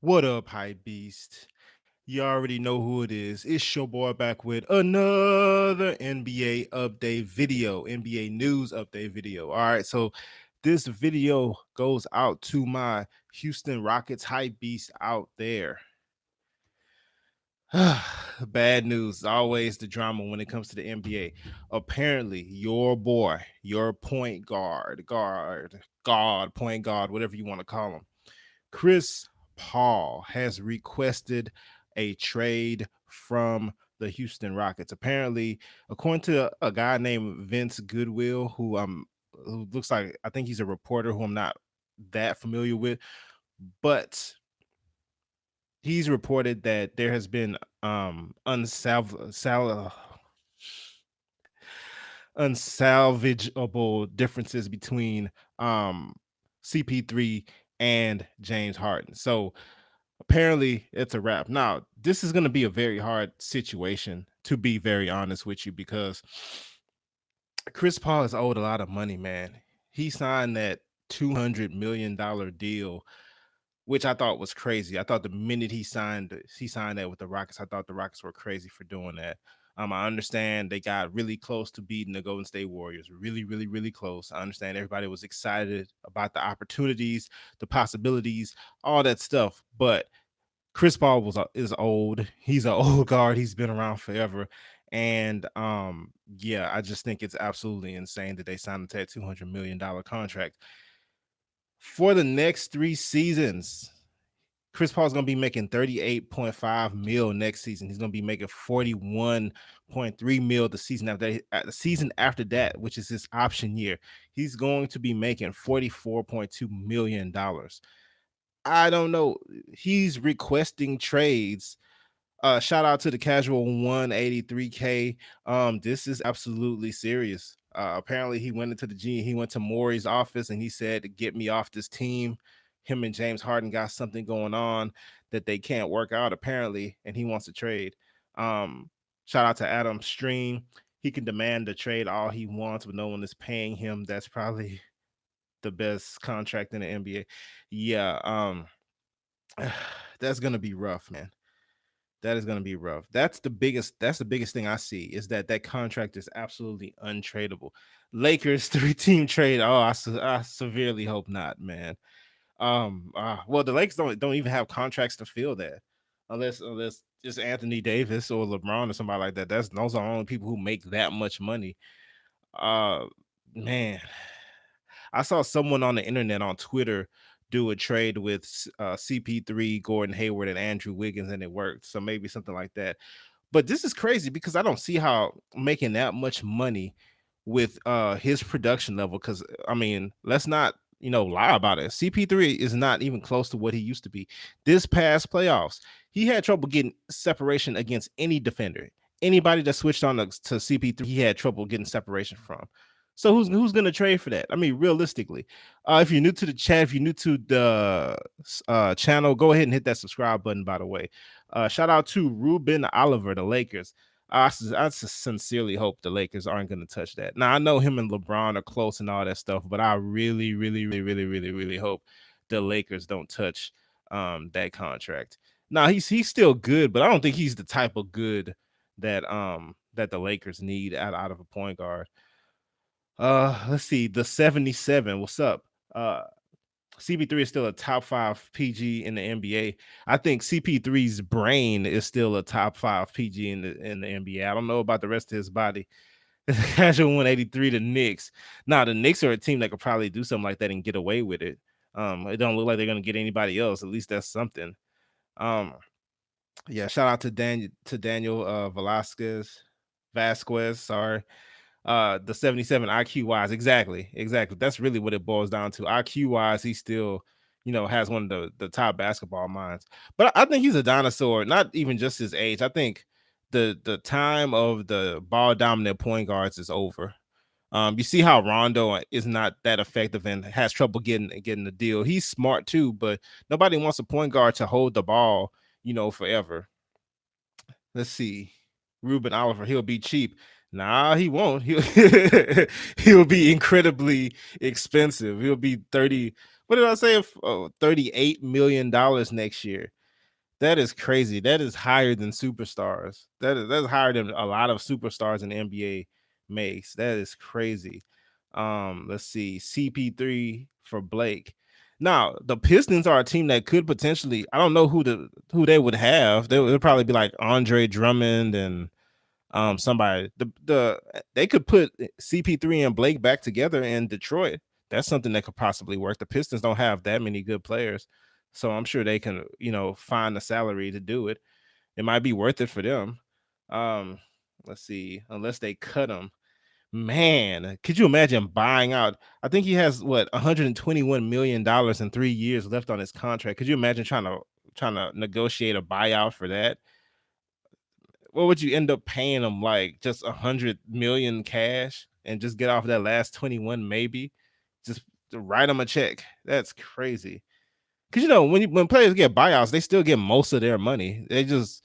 What up, hype beast? You already know who it is. It's your boy back with another NBA update video, NBA news update video. All right, so this video goes out to my Houston Rockets hype beast out there. Bad news, always the drama when it comes to the NBA. Apparently, your boy, your point guard, whatever you want to call him, Chris Paul has requested a trade from the Houston Rockets. Apparently, according to a guy named Vince Goodwill, who looks like I think he's a reporter who I'm not that familiar with, but he's reported that there has been unsalvageable differences between CP3 and James Harden. So apparently it's a wrap. Now, this is going to be a very hard situation, to be very honest with you, because Chris Paul is owed a lot of money, man. He signed that $200 million deal, which I thought was crazy. I thought the minute he signed that with the Rockets, I thought the Rockets were crazy for doing that. I understand they got really close to beating the Golden State Warriors, really, really, really close. I understand everybody was excited about the opportunities, the possibilities, all that stuff. But Chris Paul is old. He's an old guard. He's been around forever. And yeah, I just think it's absolutely insane that they signed that $200 million contract for the next 3 seasons. Chris Paul's gonna be making 38.5 mil next season. He's gonna be making 41.3 mil the season after that, which is his option year. He's going to be making $44.2 million. I don't know. He's requesting trades. Shout out to the casual 183K. This is absolutely serious. Apparently, he went into the G. He went to Maury's office and he said, "Get me off this team." Him and James Harden got something going on that they can't work out apparently, and he wants to trade. Shout out to Adam Stream. He can demand the trade all he wants, but no one is paying him. That's probably the best contract in the NBA. Yeah. That's gonna be rough, man. That is going to be rough. That's the biggest thing I see is that contract is absolutely untradeable. Lakers three-team trade. Oh, I severely hope not, man. Well, the Lakers don't even have contracts to fill that, unless just Anthony Davis or LeBron or somebody like that. Those are the only people who make that much money. Uh, man, I saw someone on the internet on Twitter do a trade with CP3, Gordon Hayward, and Andrew Wiggins, and it worked. So maybe something like that. But this is crazy because I don't see how making that much money with his production level. Because I mean, let's not lie about it. CP3 is not even close to what he used to be. This past playoffs, he had trouble getting separation against any defender. Anybody that switched on to CP3, he had trouble getting separation from. So who's gonna trade for that? I mean, realistically, if you're new to the chat, if you're new to the channel, go ahead and hit that subscribe button. By the way, shout out to Ruben Oliver, the Lakers. I sincerely hope the Lakers aren't going to touch that. Now I know him and LeBron are close and all that stuff, but I really, really, really, really, really, really hope the Lakers don't touch that contract. Now he's still good, but I don't think he's the type of good that the Lakers need out of a point guard. Let's see. The 77. What's up? CP3 is still a top 5 PG in the NBA. I think CP3's brain is still a top 5 PG in the NBA. I don't know about the rest of his body. Casual 183, the Knicks. Now the Knicks are a team that could probably do something like that and get away with it. It don't look like they're gonna get anybody else. At least that's something. Um, yeah, shout out to Daniel Vasquez, sorry. The 77 IQ wise, exactly. That's really what it boils down to. IQ wise, he still, has one of the top basketball minds. But I think he's a dinosaur, not even just his age. I think the time of the ball dominant point guards is over. You see how Rondo is not that effective and has trouble getting the deal. He's smart too, but nobody wants a point guard to hold the ball, forever. Let's see. Ruben Oliver, he'll be cheap. Nah, he won't. He'll he'll be incredibly expensive. He'll be 30. What did I say? $38 million next year. That is crazy. That is higher than superstars. That's higher than a lot of superstars in the NBA makes. That is crazy. Let's see. CP3 for Blake. Now, the Pistons are a team that could potentially, I don't know who they would have. They would probably be like Andre Drummond and somebody. They could put CP3 and Blake back together in Detroit. That's something that could possibly work. The Pistons don't have that many good players. So I'm sure they can, find the salary to do it. It might be worth it for them. Um, let's see, unless they cut him. Man, could you imagine buying out? I think he has what $121 million in 3 years left on his contract. Could you imagine trying to negotiate a buyout for that? What would you end up paying him? Like just 100 million cash and just get off that last 21, maybe? Just to write him a check. That's crazy. Because when players get buyouts, they still get most of their money. It's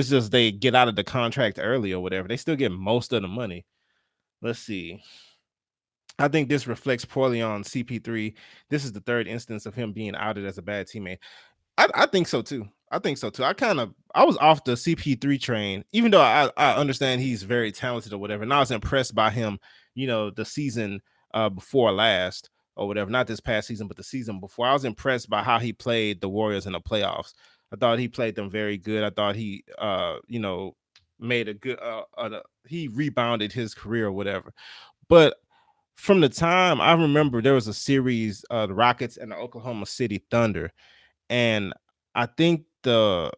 just they get out of the contract early or whatever. They still get most of the money. Let's see. I think this reflects poorly on CP3. This is the third instance of him being outed as a bad teammate. I think so too. I think so too. I was off the CP3 train, even though I understand he's very talented or whatever. And I was impressed by him, the season before last or whatever. Not this past season, but the season before. I was impressed by how he played the Warriors in the playoffs. I thought he played them very good. I thought he made a good he rebounded his career or whatever. But from the time I remember there was a series, the Rockets and the Oklahoma City Thunder, and I think the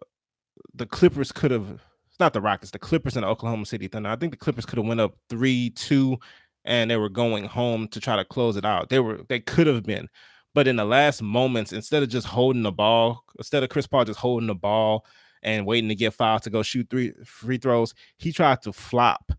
Clippers could have, it's not the Rockets, the Clippers and the Oklahoma City Thunder. I think the Clippers could have went up 3-2 and they were going home to try to close it out. They could have been. But in the last moments, instead of just holding the ball, instead of Chris Paul just holding the ball and waiting to get fouled to go shoot 3 free throws, he tried to flop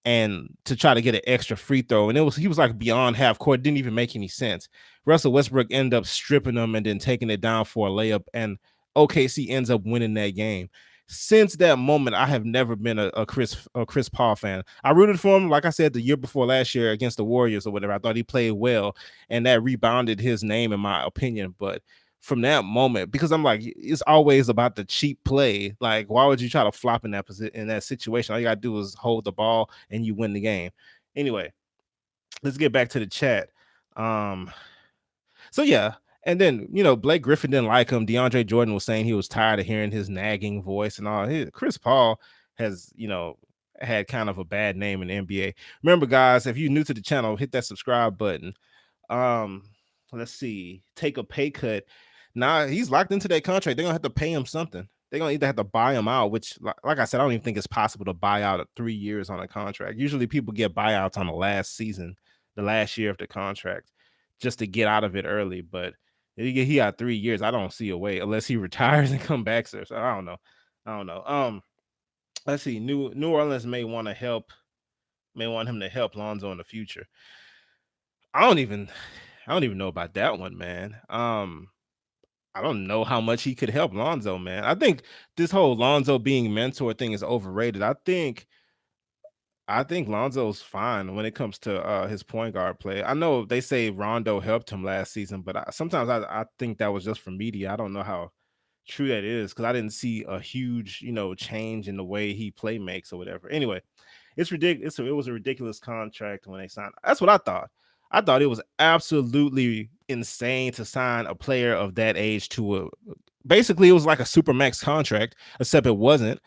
and to try to get an extra free throw. And he was like beyond half court. It didn't even make any sense. Russell Westbrook ended up stripping him and then taking it down for a layup. And OKC ends up winning that game. Since that moment, I have never been a Chris Paul fan. I rooted for him, like I said, the year before last year against the Warriors or whatever. I thought he played well, and that rebounded his name, in my opinion. But from that moment, because I'm like, it's always about the cheap play. Like, why would you try to flop in that situation? All you gotta do is hold the ball and you win the game. Anyway, let's get back to the chat. So yeah, and then Blake Griffin didn't like him. DeAndre Jordan was saying he was tired of hearing his nagging voice and all. Chris Paul has had kind of a bad name in the NBA. Remember, guys, if you're new to the channel, hit that subscribe button. Um, let's see, take a pay cut. Now he's locked into that contract. They're gonna have to pay him something. They're gonna either have to buy him out, which, like I said, I don't even think it's possible to buy out at 3 years on a contract. Usually people get buyouts on the last season, the last year of the contract, just to get out of it early. But he got 3 years. I don't see a way unless he retires and come back, sir. So I don't know. Let's see. New Orleans may want him to help Lonzo in the future. I don't even know about that one, man. I don't know how much he could help Lonzo, man. I think this whole Lonzo being mentor thing is overrated. I think Lonzo's fine when it comes to his point guard play. I know they say Rondo helped him last season, but sometimes I think that was just for media. I don't know how true that is because I didn't see a huge change in the way he play makes or whatever. Anyway, it's ridiculous. It was a ridiculous contract when they signed. That's what I thought. I thought it was absolutely insane to sign a player of that age to basically it was like a super max contract, except it wasn't.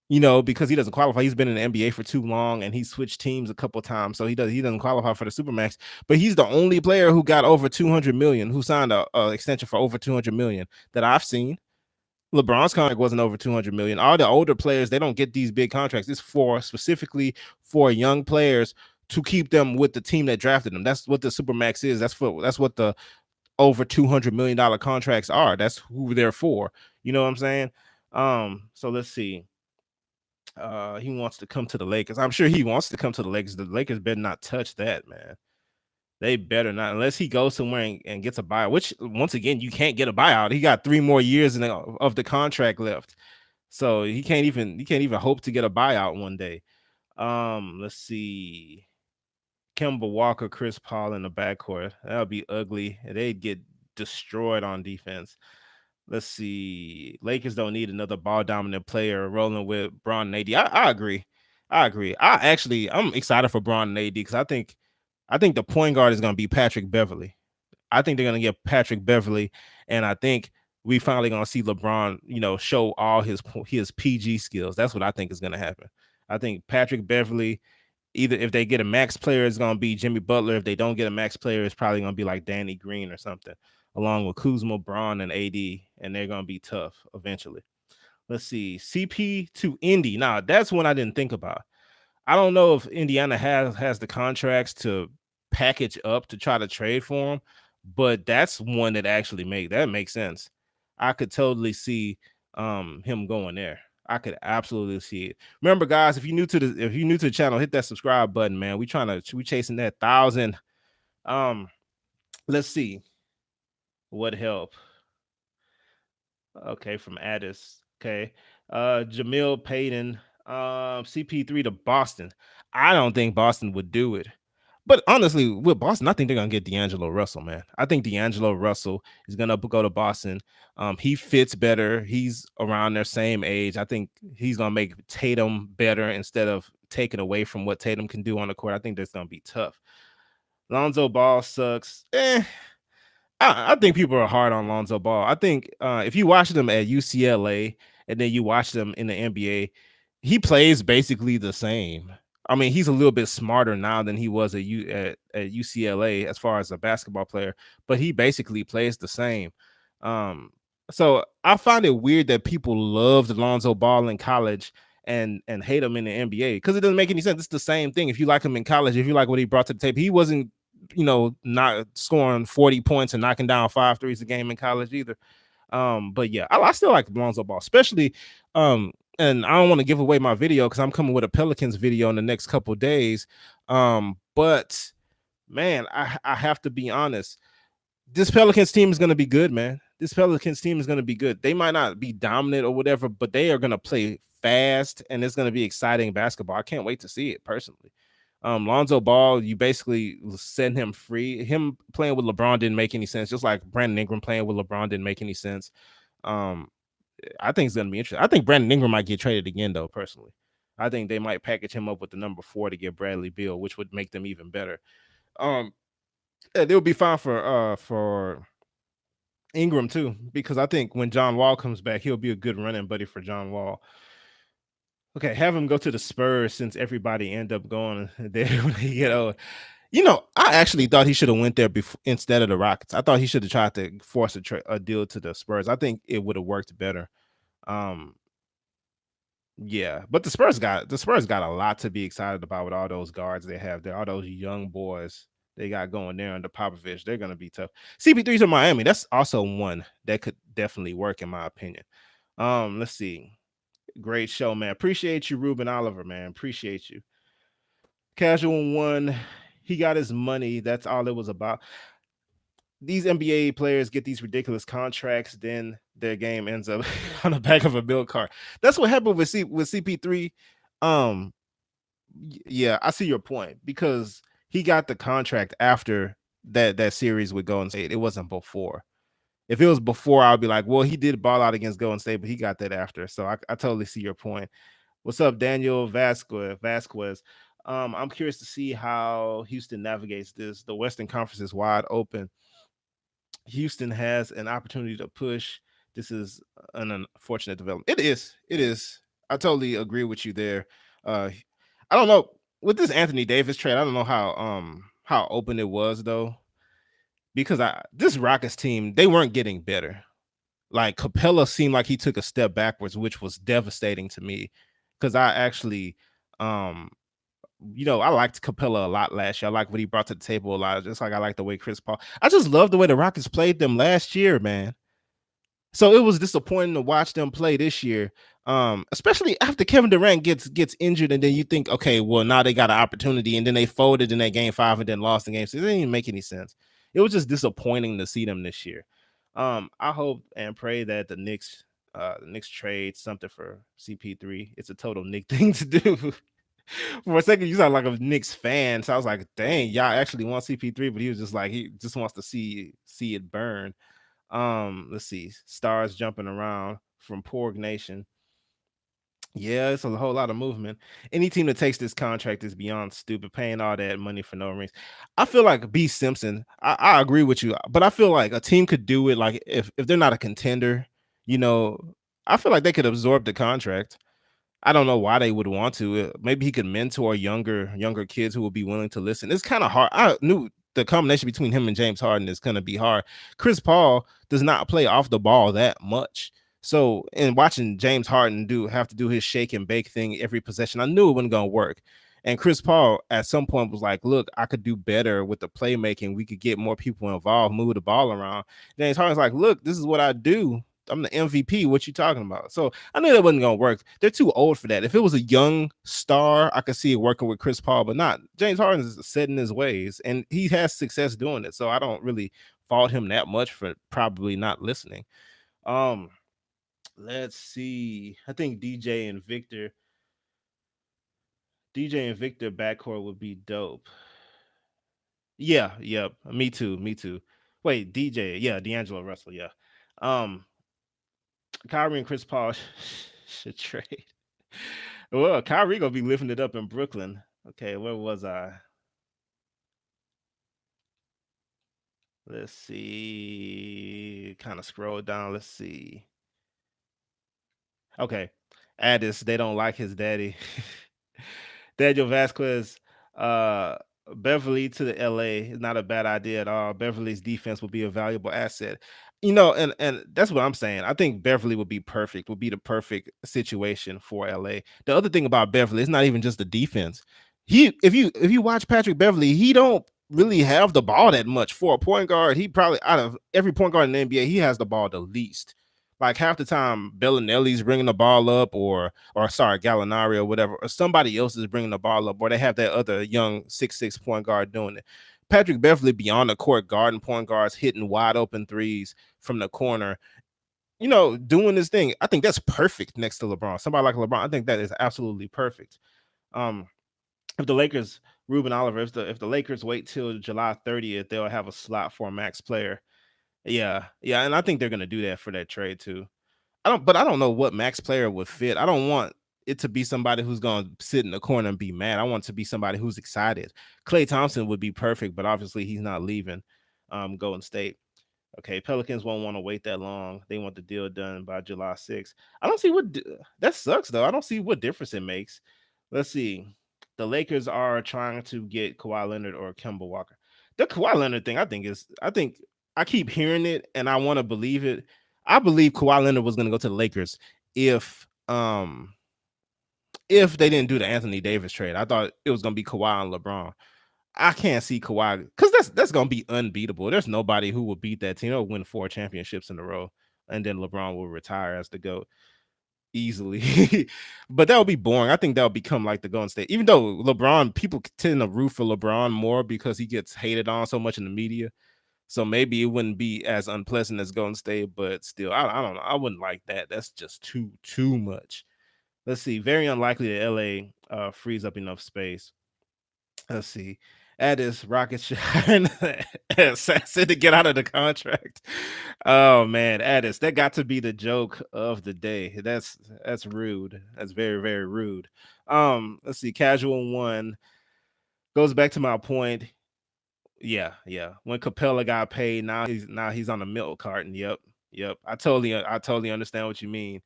Because he doesn't qualify. He's been in the NBA for too long and he switched teams a couple of times. So he doesn't qualify for the Supermax, but he's the only player who got over 200 million, who signed a extension for over 200 million that I've seen. LeBron's contract wasn't over 200 million. All the older players, they don't get these big contracts. It's specifically for young players to keep them with the team that drafted them. That's what the Supermax is. That's what the over $200 million contracts are. That's who they're for. You know what I'm saying? So let's see. He wants to come to the Lakers. I'm sure he wants to come to the Lakers. The Lakers better not touch that, man. They better not, unless he goes somewhere and gets a buyout, which once again, you can't get a buyout. He got 3 more years of the contract left. So he can't even hope to get a buyout one day. Let's see. Kemba Walker, Chris Paul in the backcourt. That would be ugly. They'd get destroyed on defense. Let's see. Lakers don't need another ball dominant player rolling with Braun and AD. I agree. I agree. I'm excited for Braun and AD because I think the point guard is going to be Patrick Beverly. I think they're going to get Patrick Beverly, and I think we finally going to see LeBron, show all his PG skills. That's what I think is going to happen. I think Patrick Beverly, either if they get a max player, it's going to be Jimmy Butler. If they don't get a max player, it's probably going to be like Danny Green or something, along with Kuzma, Braun, and AD, and they're going to be tough eventually. Let's see. CP to Indy. Now, that's one I didn't think about. I don't know if Indiana has the contracts to package up to try to trade for him, but that's one that makes sense. I could totally see him going there. I could absolutely see it. Remember, guys, if you're new to the channel, hit that subscribe button, man. We chasing that 1,000. Um, let's see what help. Okay, from Addis. Okay. Jamil Payton, CP3 to Boston. I don't think Boston would do it. But honestly, with Boston, I think they're gonna get D'Angelo Russell, man. I think D'Angelo Russell is gonna go to Boston. He fits better. He's around their same age. I think he's gonna make Tatum better instead of taking away from what Tatum can do on the court. I think that's gonna be tough. Lonzo Ball sucks. I think people are hard on Lonzo Ball. I think if you watch them at UCLA and then you watch them in the NBA, he plays basically the same. I mean, he's a little bit smarter now than he was at UCLA as far as a basketball player, but he basically plays the same. Um, so I find it weird that people loved Lonzo Ball in college and hate him in the NBA because it doesn't make any sense. It's the same thing. If you like him in college, if you like what he brought to the table, he wasn't not scoring 40 points and knocking down 5 threes a game in college either. But yeah, I still like Lonzo Ball, especially and I don't want to give away my video because I'm coming with a Pelicans video in the next couple of days. But man, I have to be honest. This Pelicans team is going to be good, man. This Pelicans team is going to be good. They might not be dominant or whatever, but they are going to play fast and it's going to be exciting basketball. I can't wait to see it personally. Lonzo Ball, you basically send him free. Him playing with LeBron didn't make any sense. Just like Brandon Ingram playing with LeBron didn't make any sense. Um, I think it's gonna be interesting. I think Brandon Ingram might get traded again, though. Personally, I think they might package him up with the number 4 to get Bradley Beal, which would make them even better. They would be fine for Ingram too, because I think when John Wall comes back, he'll be a good running buddy for John Wall. Okay, have him go to the Spurs since everybody end up going there when they get old. I actually thought he should have went there instead of the Rockets. I thought he should have tried to force a deal to the Spurs. I think it would have worked better. Um, yeah, but the Spurs got a lot to be excited about with all those guards they have there, all those young boys they got going there under Popovich. They're gonna be tough. CP3's in Miami. That's also one that could definitely work in my opinion. Let's see. Great show, man. Appreciate you, Ruben Oliver, man. Appreciate you. Casual one. He got his money. That's all it was about. These NBA players get these ridiculous contracts, then their game ends up on the back of a bill card. That's what happened with CP3. Um, yeah, I see your point because he got the contract after that series with Golden State. It wasn't before. If it was before, I'd be like, well, he did ball out against Golden State, but he got that after. So I totally see your point. What's up, Daniel Vasquez? I'm curious to see how Houston navigates this. The Western Conference is wide open. Houston has an opportunity to push. This is an unfortunate development. It is. It is. I totally agree with you there. I don't know with this Anthony Davis trade. I don't know how open it was though, because this Rockets team they weren't getting better. Like Capella seemed like he took a step backwards, which was devastating to me because I actually um I liked Capella a lot last year. I like what he brought to the table a lot. Just like I like the way Chris Paul. I just love the way the Rockets played them last year, man. So it was disappointing to watch them play this year. Especially after Kevin Durant gets injured, and then you think, okay, well, now they got an opportunity, and then they folded in that game 5 and then lost the game. So it didn't even make any sense. It was just disappointing to see them this year. I hope and pray that the Knicks trade something for CP3. It's a total Nick thing to do. For a second, you sound like a Knicks fan. So I was like, dang, y'all actually want CP3, but he was just like, he just wants to see it burn. Let's see. Stars jumping around from Porg Nation. Yeah, it's a whole lot of movement. Any team that takes this contract is beyond stupid, paying all that money for no rings. I feel like B. Simpson. I agree with you, but I feel like a team could do it. Like if they're not a contender, you know, I feel like they could absorb the contract. I don't know why they would want to. Maybe he could mentor younger kids who will be willing to listen. It's kind of hard. I knew the combination between him and James Harden is going to be hard. Chris Paul does not play off the ball that much. So, in watching James Harden have to do his shake and bake thing every possession, I knew it wasn't going to work. And Chris Paul at some point was like, "Look, I could do better with the playmaking. We could get more people involved, move the ball around." James Harden's like, "Look, this is what I do. I'm the MVP. What you talking about?" So I knew that wasn't gonna work. They're too old for that. If it was a young star, I could see it working with Chris Paul, but not. James Harden is set in his ways, and he has success doing it. So I don't really fault him that much for probably not listening. Um, let's see. I think DJ and Victor backcourt would be dope. Yeah, yep. Me too. Me too. Wait, DJ. Yeah, D'Angelo Russell. Yeah. Um, Kyrie and Chris Paul should trade. Well, Kyrie gonna be lifting it up in Brooklyn. Okay, where was I? Let's see. Kind of scroll down. Let's see. Okay, Addis. They don't like his daddy. Daniel Vasquez, uh, Beverly to the LA is not a bad idea at all. Beverly's defense will be a valuable asset. And that's what I'm saying. I think Beverly would be perfect, would be the perfect situation for LA. The other thing about Beverly is not even just the defense. If you watch Patrick Beverly, he don't really have the ball that much for a point guard. He probably out of every point guard in the NBA, he has the ball the least. Like half the time, Bellinelli's bringing the ball up, or sorry, Gallinari or whatever, or somebody else is bringing the ball up, or they have that other young 6'6" point guard doing it. Patrick Beverly beyond the court guarding point guards, hitting wide open threes from the corner, doing this thing. I think that's perfect next to LeBron. Somebody like LeBron, I think that is absolutely perfect. Um, if the Lakers, Ruben Oliver, if the Lakers wait till July 30th, they'll have a slot for a max player. Yeah, yeah, and I think they're gonna do that for that trade too. I don't know what max player would fit. I don't want it to be somebody who's gonna sit in the corner and be mad. I want it to be somebody who's excited. Klay Thompson would be perfect, but obviously he's not leaving Golden State. Okay, Pelicans won't want to wait that long. They want the deal done by July 6th. I don't see that sucks though. I don't see what difference it makes. Let's see. The Lakers are trying to get Kawhi Leonard or Kemba Walker. The Kawhi Leonard thing, I think I keep hearing it and I want to believe it. I believe Kawhi Leonard was going to go to the Lakers if they didn't do the Anthony Davis trade. I thought it was going to be Kawhi and LeBron. I can't see Kawhi because that's gonna be unbeatable. There's nobody who will beat that team. They'll win 4 championships in a row, and then LeBron will retire as the GOAT easily. But that would be boring. I think that would become like the Golden State. Even though LeBron, people tend to root for LeBron more because he gets hated on so much in the media. So maybe it wouldn't be as unpleasant as Golden State, but still, I don't know. I wouldn't like that. That's just too much. Let's see. Very unlikely that LA frees up enough space. Let's see. Addis Rockets should Assassin to get out of the contract. Oh man, Addis, that got to be the joke of the day. That's rude. That's very, very rude. Let's see. Casual one goes back to my point. Yeah, yeah. When Capella got paid, now he's on the milk carton. Yep, yep. I totally understand what you mean.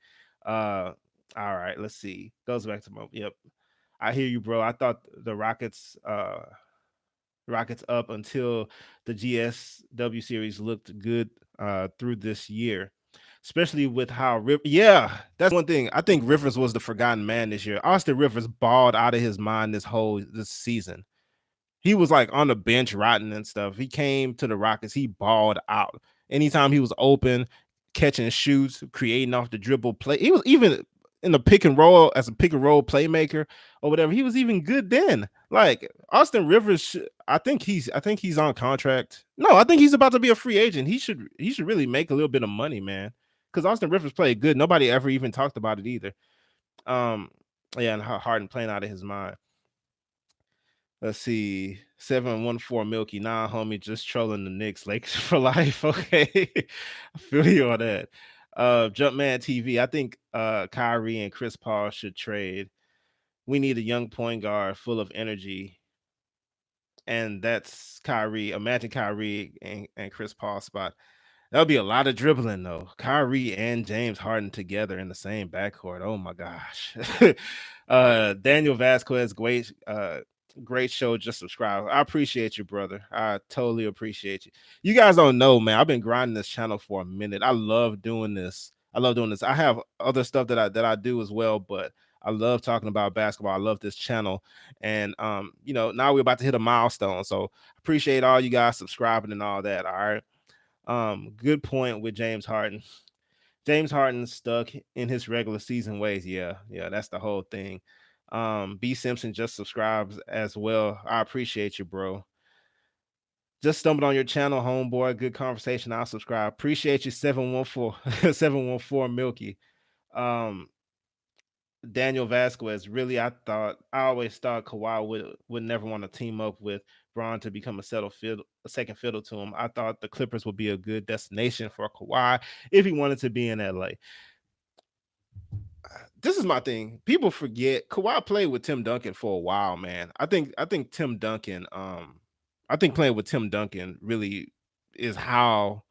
Uh, all right. Let's see. Goes back to my yep. I hear you, bro. I thought the Rockets up until the GSW series looked good through this year, especially with how yeah, that's one thing. I think Rivers was the forgotten man this year. Austin Rivers balled out of his mind this season. He was like on the bench rotting and stuff. He came to the Rockets, he balled out. Anytime he was open, catching shoots, creating off the dribble play. He was even in the pick and roll as a pick and roll playmaker or whatever. He was even good then. Like Austin Rivers, I think he's on contract. No, I think he's about to be a free agent. He should really make a little bit of money, man. Because Austin Rivers played good. Nobody ever even talked about it either. Um, yeah, and how Harden playing out of his mind. Let's see. 714 Milky. Nah, homie, just trolling the Knicks. Lakers for life. Okay. I feel you on that. Jumpman TV. I think Kyrie and Chris Paul should trade. We need a young point guard full of energy. And that's Kyrie. Imagine Kyrie and Chris Paul spot. That'll be a lot of dribbling though. Kyrie and James Harden together in the same backcourt. Oh my gosh. Daniel Vasquez, great show. Just subscribe. I appreciate you, brother. I totally appreciate you. You guys don't know, man. I've been grinding this channel for a minute. I love doing this. I have other stuff that I do as well, but I love talking about basketball. I love this channel. And now we're about to hit a milestone. So appreciate all you guys subscribing and all that. All right. Good point with James Harden. James Harden's stuck in his regular season ways. Yeah, that's the whole thing. B Simpson just subscribes as well. I appreciate you, bro. Just stumbled on your channel, homeboy. Good conversation. I'll subscribe. Appreciate you, 714 714 Milky. Um, Daniel Vasquez. Really, I always thought Kawhi would never want to team up with Braun to become a second fiddle to him. I thought the Clippers would be a good destination for Kawhi if he wanted to be in LA. This is my thing. People forget Kawhi played with Tim Duncan for a while, man. I think Tim Duncan, I think playing with Tim Duncan really is how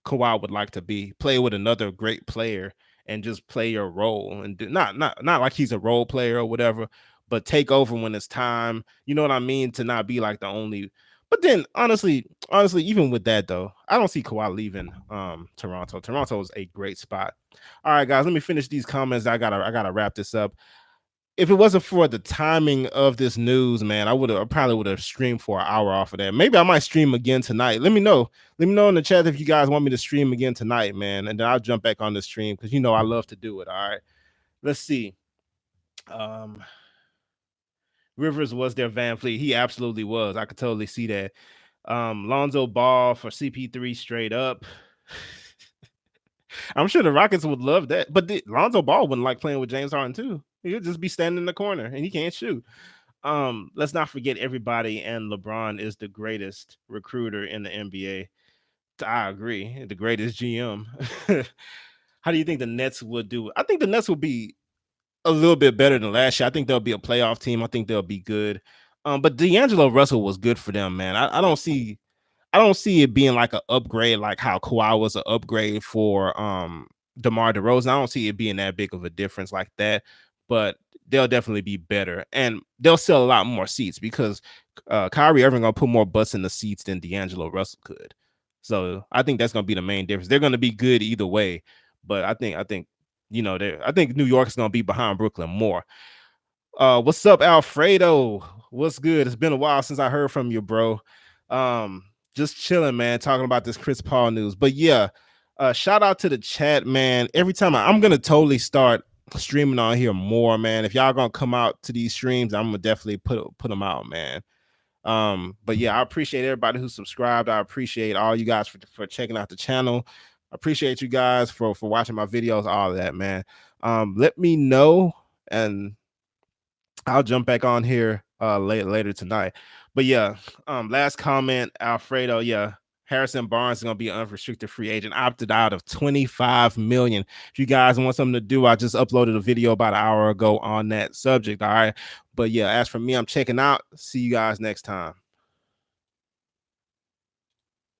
Kawhi would like to be. Play with another great player and just play your role and not like he's a role player or whatever, but take over when it's time. You know what I mean? To not be like the only. But then honestly, even with that though, I don't see Kawhi leaving Toronto. Toronto is a great spot. All right, guys, let me finish these comments. I gotta wrap this up. If it wasn't for the timing of this news, man, I probably would have streamed for an hour off of that. Maybe I might stream again tonight. Let me know. Let me know in the chat if you guys want me to stream again tonight, man. And then I'll jump back on the stream because I love to do it. All right. Let's see. Um Rivers was their Van Fleet. He absolutely was. I could totally see that. Lonzo Ball for CP3 straight up. I'm sure the Rockets would love that, but Lonzo Ball wouldn't like playing with James Harden too. He would just be standing in the corner and he can't shoot. Let's not forget everybody, and LeBron is the greatest recruiter in the NBA. I agree, the greatest GM. How do you think the Nets would do? I think the Nets will be a little bit better than last year. I think they'll be a playoff team. I think they'll be good. But D'Angelo Russell was good for them, man. I don't see it being like an upgrade, like how Kawhi was an upgrade for DeMar DeRozan. I don't see it being that big of a difference like that, but they'll definitely be better and they'll sell a lot more seats because Kyrie Irving gonna put more butts in the seats than D'Angelo Russell could. So I think that's gonna be the main difference. They're gonna be good either way, but I think New York is gonna be behind Brooklyn more. What's up, Alfredo? What's good? It's been a while since I heard from you, bro. Um, just chilling, man, talking about this Chris Paul news. But yeah, shout out to the chat, man. Every time I'm gonna totally start streaming on here more, man. If y'all gonna come out to these streams, I'm gonna definitely put them out, man. But yeah, I appreciate everybody who subscribed. I appreciate all you guys for checking out the channel. I appreciate you guys for watching my videos, all of that, man. Let me know and I'll jump back on here later tonight. But yeah, last comment, Alfredo. Yeah, Harrison Barnes is gonna be an unrestricted free agent, opted out of 25 million. If you guys want something to do, I just uploaded a video about an hour ago on that subject. All right. But yeah, as for me, I'm checking out. See you guys next time.